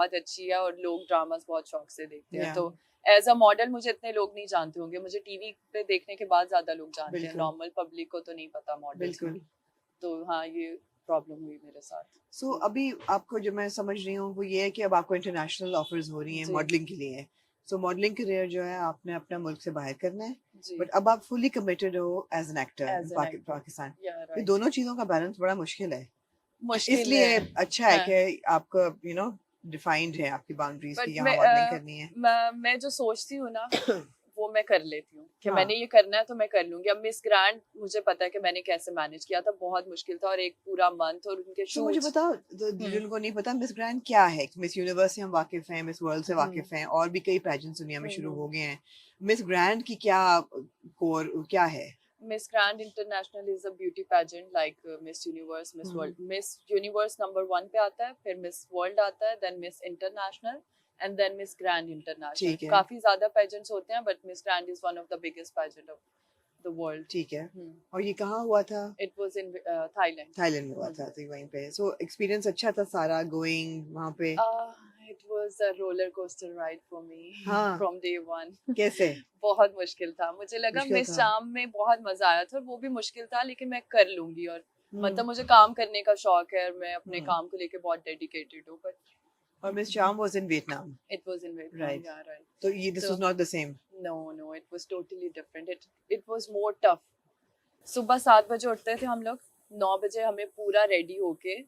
बहुत अच्छी है और लोग ड्रामास बहुत शौक से देखते हैं। Yeah. तो एज अ मॉडल मुझे इतने लोग नहीं जानते होंगे, मुझे टीवी पे देखने के बाद ज्यादा लोग जानते हैं, बिल्कुल नॉर्मल पब्लिक को तो नहीं पता मॉडल्स में। बिल्कुल। तो हाँ, ये प्रॉब्लम हुई मेरे साथ। सो अभी आपको जो मैं समझ रही हूँ वो ये है कि अब आपको इंटरनेशनल ऑफर्स हो रही हैं जी मॉडलिंग के लिए। सो मॉडलिंग करियर जो है आपने अपना मुल्क से बाहर करना है, जी, बट अब आप फुली कमिटेड हो as an actor as in an actor, Pakistan. या ये राइट। दोनों चीज़ों का बैलेंस बड़ा मुश्किल है, मुश्किल है। इसलिए अच्छा है हाँ, कि आपको डिफाइंड है आपकी बाउंड्रीज बट की यहाँ मॉडलिंग करनी है। मैं जो सोचती हूँ ना वो मैं कर लेती हूँ कि हाँ, मैंने ये करना है तो मैं कर लूंगी। अब मिस ग्रैंड मुझे पता है कि मैंने कैसे मैनेज किया था, बहुत मुश्किल था, और एक पूरा मंथ और उनके तो मुझे शूट्स। बताओ, हम्म जिनको नहीं पता मिस ग्रैंड क्या है। मिस यूनिवर्स से हम वाकिफ हैं, मिस वर्ल्ड से हम्म वाकिफ हैं, और भी कई पेजेंट्स दुनिया में शुरू हम्म। हो गए हैं। मिस ग्रैंड की क्या कोर क्या है? Miss Grand International is a beauty pageant like Miss Universe, Miss hmm, World. Miss Universe number 1 पे आता है, फिर Miss World आता है, then Miss International and then Miss Grand International. ठीक है काफी ज्यादा pageants होते हैं, but Miss Grand is one of the biggest pageant of the world. ठीक है। Hmm. और ये कहाँ हुआ था? It was in Thailand. Thailand में हुआ Hmm. था, तो वहीं पे। सो एक्सपीरियंस अच्छा था सारा गोइंग वहाँ पे? Uh, it was a roller coaster ride for me हाँ, from day one. कैसे? बहुत मुश्किल था, मुझे लगा मुश्किल मिस था। चाम में बहुत मजा आया था और वो भी मुश्किल था, लेकिन मैं कर लूंगी। और हम्म मतलब मुझे काम करने का शौक है और मैं अपने हम्म। काम को लेके बहुत डेडिकेटेड हूँ, बट और miss Cham was in Vietnam, it was in Vietnam, right? या राइट। तो ये दिस तो was not the same. No no, it was totally different. It was more tough. सुबह 7 बजे उठते थे हम लोग, 9 बजे हमें पूरा रेडी होके,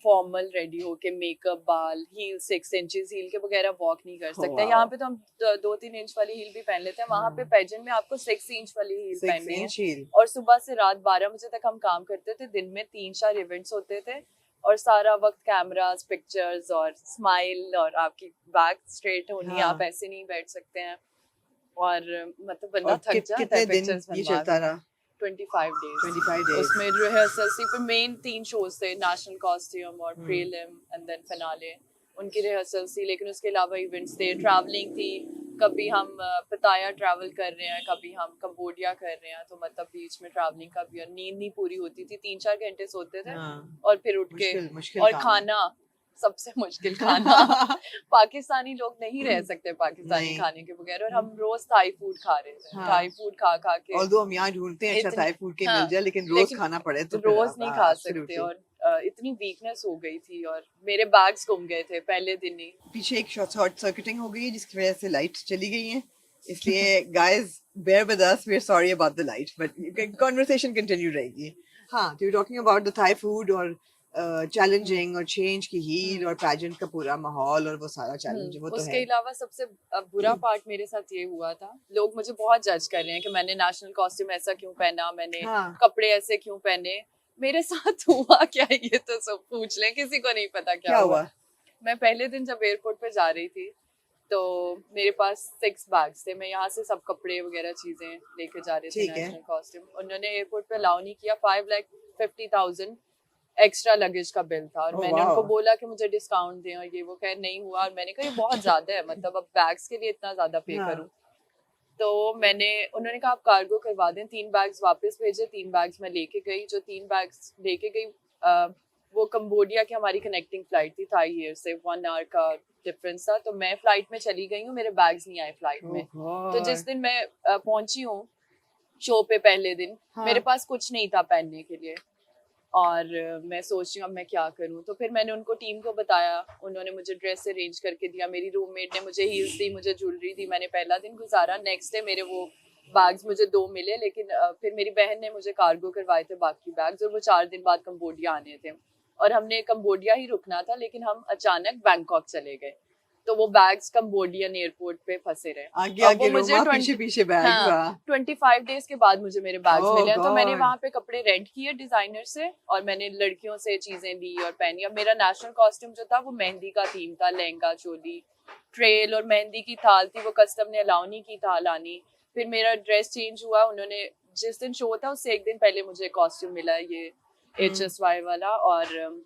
फॉर्मल रेडी होके, मेकअप, बाल, हील 6 इंचेस हील के बगैर वॉक नहीं कर सकते। यहाँ वाओ। पे तो हम 2-3 इंच वाली हील भी पहन लेते हैं, वहां पे हाँ, पेजेंट में आपको 6 इंच वाली हील 6 पहननी है। Inch heal. और सुबह से रात 12 बजे तक हम काम करते थे, दिन में 3-4 इवेंट्स होते थे, और सारा वक्त कैमरास, पिक्चर्स और स्माइल, और आपकी बैक स्ट्रेट होनी है, आप हाँ, ऐसे नहीं बैठ सकते हैं। और मतलब बंदा और थक जाता है कितने दिन पिक्चर्स ये बनवा चलता बनवा। रहा? 25 days। 25 डेज। उसमें रिहर्सल सिर्फ मेन 3 शोज थे, नेशनल कॉस्ट्यूम और हम्म प्रीलिम एंड देन फिनाले। उनकी रिहर्सल थी, लेकिन उसके अलावा इवेंट्स थे, ट्रैवलिंग थी। कभी हम पताया ट्रैवल कर रहे हैं, कभी हम कंबोडिया कर रहे हैं, तो मतलब बीच में ट्रैवलिंग का भी, और नींद नहीं पूरी होती थी, 3-4 घंटे सोते थे हाँ, और फिर उठ के। मुश्किल मुश्किल और काम है। खाना, सबसे मुश्किल खाना। पाकिस्तानी लोग नहीं रह सकते पाकिस्तानी नहीं। खाने के बगैर, और हम रोज थाई फूड खा रहे थे, हाँ, थाई फूड खा खा के ऑल्दो हम यहाँ ढूंढते हैं अच्छा इतनी। थाई फूड के मिल हाँ, जाए, लेकिन रोज लेकिन खाना पड़े तो फिर रोज नहीं खा सकते, एब्सोल्युटली। और इतनी वीकनेस हो गई थी, और मेरे बैग्स गुम गए थे पहले दिन ही। पीछे एक शॉर्ट सर्किटिंग हो गई है जिसकी वजह से लाइट चली गई है, इसलिए guys bear with us, we are sorry about the light, but conversation continue रहेगी। हाँ, तो you talking about the Thai food और चैलेंजिंग और चेंज की हील और पैजेंट का पूरा माहौल और वो सारा चैलेंज वो तो उसके है। अलावा सबसे बुरा पार्ट मेरे साथ ये हुआ था, लोग मुझे बहुत जज कर रहे हैं कि मैंने नेशनल कॉस्ट्यूम ऐसा क्यों पहना, मैंने हाँ, कपड़े ऐसे क्यों पहने। मेरे साथ हुआ क्या, ये तो सब पूछ लें, किसी को नहीं पता क्या क्या हुआ। हुआ? मैं पहले दिन जब एयरपोर्ट पे जा रही थी, तो मेरे पास 6 बैग्स थे, मैं यहाँ से सब कपड़े वगैरह चीजें लेके जा रहे थे ठीक है। National costume. उन्होंने एयरपोर्ट पे अलाउ नहीं किया, 5,50,000 एक्स्ट्रा लगेज का बिल था, और ओह मैंने वाओ। उनको बोला कि मुझे डिस्काउंट दें, और ये वो खैर नहीं हुआ, और मैंने कहा ये बहुत ज्यादा है, मतलब अब बैग्स के लिए इतना ज्यादा पे करूं। हाँ, तो उन्होंने कहा आप कार्गो करवा दें, 3 बैग्स वापस भेजे, 3 बैग्स मैं लेके गई। जो 3 बैग्स लेके गई, वो कंबोडिया की हमारी कनेक्टिंग फ्लाइट थी थाई एयर से, 1 आवर का डिफरेंस था, तो मैं फ्लाइट में चली गई हूँ, मेरे बैग्स नहीं आए फ्लाइट ओह में। तो गॉड। जिस दिन मैं पहुंची हूँ शो पे, पहले दिन मेरे हाँ, पास कुछ नहीं था पहनने के लिए, और मैं सोच रही हूँ अब मैं क्या करूँ। तो फिर मैंने उनको, टीम को बताया, उन्होंने मुझे ड्रेस अरेंज करके दिया, मेरी रूममेट ने मुझे हील्स दी, मुझे ज्वेलरी दी। मैंने पहला दिन गुजारा, नेक्स्ट डे मेरे वो बैग्स मुझे 2 मिले, लेकिन फिर मेरी बहन ने मुझे कार्गो करवाए थे बाकी बैग्स, और वो 4 दिन बाद कंबोडिया आने थे, और हमने कंबोडिया ही रुकना था, लेकिन हम अचानक बैंकॉक चले गए। तो वो बैग्स कंबोडियन एयरपोर्ट पे फंसे रहे। आगे अब वो आगे मुझे रोमा, पीछे पीछे बैग। हाँ, 25 डेज के बाद मुझे मेरे बैग्स ओह मिले हैं। तो मैंने गॉड। वहां पे कपड़े रेंट किए डिजाइनर से, और मैंने लड़कियों से चीजें ली और पहनी। अब मेरा नेशनल कॉस्ट्यूम जो था वो मेहंदी का थीम था, लहंगा, चोली, ट्रेल और मेहंदी की थाल थी, वो कस्टम ने अलाउ नहीं की थाल आनी। फिर मेरा ड्रेस चेंज हुआ, उन्होंने जिस दिन शो था उससे एक दिन पहले मुझे कॉस्ट्यूम मिला, ये HSY वाला, और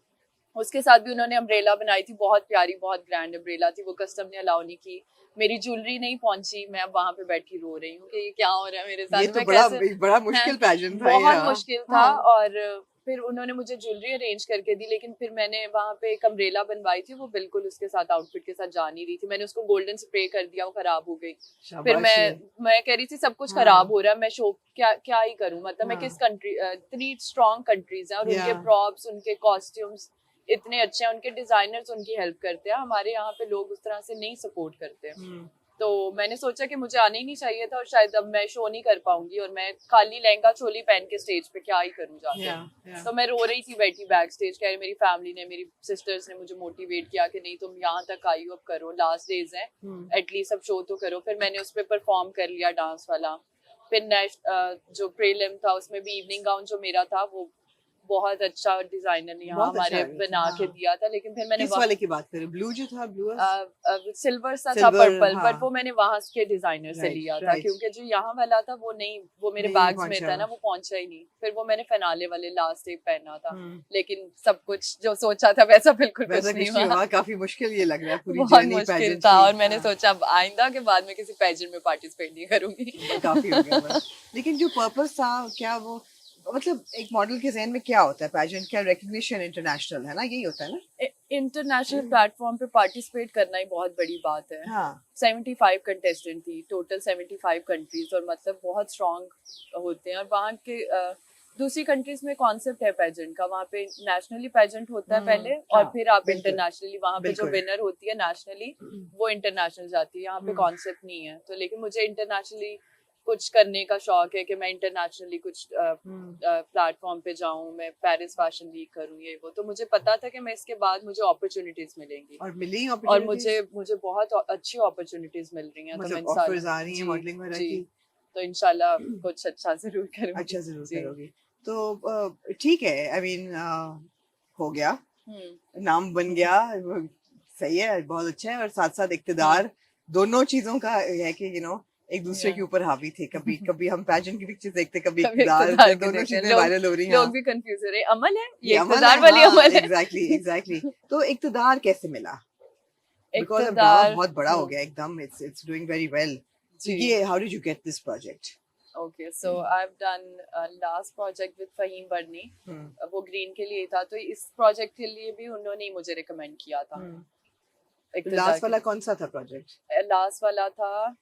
उसके साथ भी उन्होंने अम्ब्रेला बनाई थी, बहुत प्यारी, बहुत ग्रैंड अम्ब्रेला थी, वो कस्टम ने अलाउ नहीं की। मेरी ज्वेलरी नहीं पहुंची, मैं अब वहां पे बैठी रो रही हूँ कि ये क्या हो रहा है मेरे ये साथ, तो मैं बड़ा कैसे। बड़ा हैं, मुश्किल पैजेंट था ये। बहुत हाँ मुश्किल था। हाँ। और फिर उन्होंने मुझे ज्वेलरी अरेंज करके दी, लेकिन फिर मैंने वहाँ पे एक अम्ब्रेला बनवाई थी, वो बिल्कुल उसके साथ आउटफिट के साथ जा नहीं रही थी। मैंने उसको गोल्डन स्प्रे कर दिया, वो खराब हो गई। फिर मैं कह रही थी सब कुछ खराब हो रहा है, मैं शो क्या क्या ही करूं, मतलब मैं किस कंट्री, इतनी स्ट्रॉन्ग कंट्रीज हैं और उनके प्रॉप्स, उनके कॉस्ट्यूम्स इतने अच्छे हैं, उनके डिजाइनर्स उनकी हेल्प करते हैं। हमारे यहाँ पे लोग उस तरह से नहीं सपोर्ट करते। तो मैंने सोचा कि मुझे आना ही नहीं चाहिए था, और शायद अब मैं शो नहीं कर पाऊंगी, और मैं खाली लहंगा चोली पहन के स्टेज पे क्या ही करूं जाके। तो मैं रो रही थी बैठी बैक स्टेज, कह रही मेरी फैमिली ने, मेरी सिस्टर्स ने मुझे मोटिवेट किया कि नहीं तुम यहाँ तक आई हो, अब करो, लास्ट डेज हैं, एटलीस्ट अब शो तो करो। फिर मैंने उस पर परफॉर्म कर लिया डांस वाला। फिर जो प्रीलिम था उसमें भी इवनिंग गाउन जो मेरा था वो बहुत अच्छा डिजाइनर ने यहाँ हमारे बना के दिया था, लेकिन फिर मैंने किस वाले की बात करें, ब्लू जो था, ब्लू सिल्वर सा था, पर्पल, पर वो मैंने वहां के डिजाइनर से लिया था, क्योंकि जो यहाँ वाला था वो नहीं, वो मेरे बैग्स में था ना, वो पहुंचा ही नहीं। फिर वो मैंने फिनाले वाले लास्ट डे पहना था, लेकिन सब कुछ जो सोचा था वैसा बिल्कुल कुछ नहीं हुआ। काफी मुश्किल ये लग रहा है, पूरी बहुत मुश्किल था, और मैंने सोचा अब आइंदा के बाद में किसी पेजेंट में पार्टिसिपेट नहीं करूंगी। काफी हो गया। लेकिन जो पर्पस था, क्या वो मतलब एक मॉडल के ज़हन में क्या होता है, पैजेंट क्या रिकग्निशन इंटरनेशनल है ना, यही होता है ना, इंटरनेशनल प्लेटफॉर्म पे पार्टिसिपेट करना ही बहुत बड़ी बात है। हाँ 75 कंटेस्टेंट थी टोटल, 75 कंट्रीज, और मतलब बहुत स्ट्रॉन्ग होते हैं। और वहाँ के दूसरी कंट्रीज में कॉन्सेप्ट है पेजेंट का, वहाँ पे नेशनली पेजेंट होता है पहले, और फिर आप इंटरनेशनली, वहाँ पे जो विनर होती है नेशनली वो इंटरनेशनल जाती है, यहाँ पे कॉन्सेप्ट नहीं है। तो लेकिन मुझे इंटरनेशनली कुछ करने का शौक है कि मैं इंटरनेशनली कुछ प्लेटफॉर्म पे जाऊं, मैं पेरिस फैशन वीक करूं, ये वो। तो मुझे पता था कि मैं इसके बाद मुझे अपॉर्चुनिटीज मिलेंगी, और मिली और मुझे बहुत अच्छी अपॉर्चुनिटीज मिल रही हैं। मतलब तो मैं ऑफर्स आ रही हैं मॉडलिंग वगैरह की, तो इंशाल्लाह कुछ अच्छा जरूर करूंगी। अच्छा जरूर करोगी। तो ठीक है, आई मीन हो गया, नाम बन गया, सही है, बहुत अच्छा है। और साथ साथ इक्तदार, दोनों चीजों का है कि यू नो एक दूसरे के ऊपर हावी थे। कभी कभी हम पैजेंट की पिक्चर्स देखते, कभी इक्तदार, दोनों चीजें वायरल हो रही हैं। लोग भी कंफ्यूज हो रहे हैं, अमल है ये इक्तदार वाली अमल है। एग्जैक्टली। तो इक्तदार कैसे मिला? बिकॉज़ अब इक्तदार बहुत बड़ा हो गया एकदम, इट्स डूइंग वेरी वेल। ये how did you get this project? Okay, so I've done a last project with Fahim Burney, वो ग्रीन के लिए था, तो इस प्रोजेक्ट के लिए भी उन्होंने ही मुझे रिकमेंड किया था। लास्ट वाला कौन सा था प्रोजेक्ट? लास्ट वाला था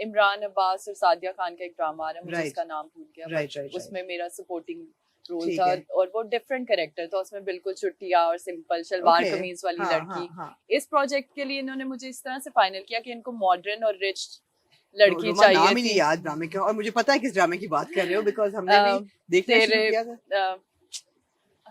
इमरान अब्बास और सादिया खान का एक ड्रामा आ रहा है, मुझे उसका नाम भूल गया, उसमें मेरा सपोर्टिंग रोल था, और वो डिफरेंट कैरेक्टर था, उसमें बिल्कुल चुटिया और सिंपल शलवार कमीज वाली लड़की। इस प्रोजेक्ट के लिए इन्होंने मुझे इस तरह से फाइनल किया कि इनको मॉडर्न और रिच लड़की चाहिए नाम ही नहीं याद ड्रामे का, और मुझे पता है किस ड्रामे की बात कर रहे हो, बिकॉज़ हमने भी देखना शुरू किया था।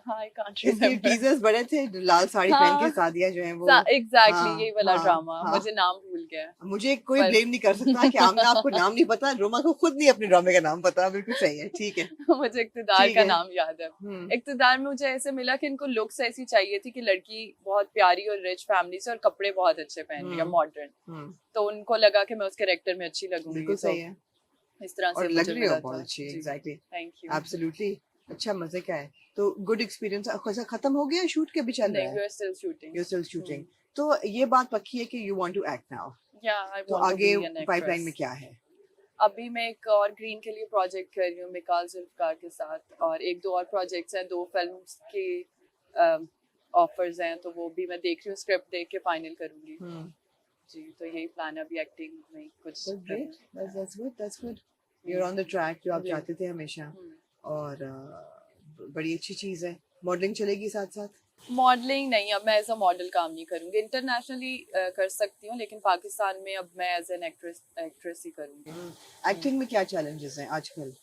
I can't remember. टीजर्स बड़े थे, लाल साड़ी पहन के सादिया जो है वो, एग्जैक्टली यही वाला ड्रामा, मुझे नाम भूल गया। मुझे कोई ब्लेम नहीं कर सकता कि आमना आपको नाम नहीं पता, रोमा को खुद नहीं अपने ड्रामे का नाम पता, बिल्कुल सही है, ठीक है। मुझे इक्तदार का नाम याद है। इक्तदार में मुझे ऐसे मिला कि इनको लुक्स ऐसी चाहिए थी कि लड़की बहुत प्यारी और रिच फैमिली से, और कपड़े बहुत अच्छे पहन रही है, मॉडर्न, तो उनको लगा कि मैं उस कैरेक्टर में अच्छी लगूंगी। बिल्कुल सही है, इस तरह से लग रही हो बहुत अच्छी, एग्जैक्टली, थैंक यू, एब्सोल्युटली। अच्छा, मजे का है। तो गुड एक्सपीरियंस। खत्म हो गया शूट के भी चल रहा है? We are still shooting. You are still shooting. तो ये बात पक्की है कि you want to act now? या आई तो वांट टू आगे बी एन एक्ट्रेस। पाइपलाइन में क्या है? अभी मैं एक और ग्रीन के लिए प्रोजेक्ट कर रही हूँ मिकाल जुल्फकार के साथ, और एक दो और प्रोजेक्ट्स हैं, 2 फिल्म्स के ऑफर्स हैं, तो वो भी मैं देख रही हूँ, स्क्रिप्ट देख के फाइनल करूंगी। जी, तो यही प्लान है अभी, एक्टिंग में कुछ। That's good. You're on the track जो आप चाहते थे हमेशा, और बड़ी अच्छी चीज है। मॉडलिंग चलेगी साथ साथ? मॉडलिंग नहीं, अब मैं एज अ मॉडल काम नहीं करूंगी, इंटरनेशनली कर सकती हूँ, लेकिन पाकिस्तान में अब मैं एज एन एक्ट्रेस ही करूंगी। एक्टिंग में क्या चैलेंजेस हैं आजकल,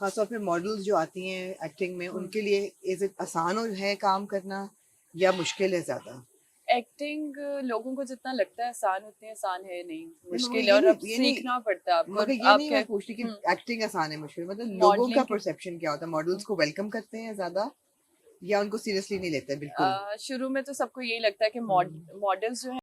खासतौर पे मॉडल्स जो आती हैं एक्टिंग में, उनके लिए इज इट आसान है काम करना या मुश्किल है ज्यादा? एक्टिंग लोगों को जितना लगता है आसान, उतनी आसान है नहीं, मुश्किल है, और अब सीखना पड़ता है आपको। मगर ये नहीं मैं पूछती कि एक्टिंग आसान है मुश्किल, मतलब लोगों का परसेप्शन क्या होता है? मॉडल्स को वेलकम करते हैं ज्यादा या उनको सीरियसली नहीं लेते बिल्कुल? शुरू में तो सबको यही लगता है कि मॉडल्स जो है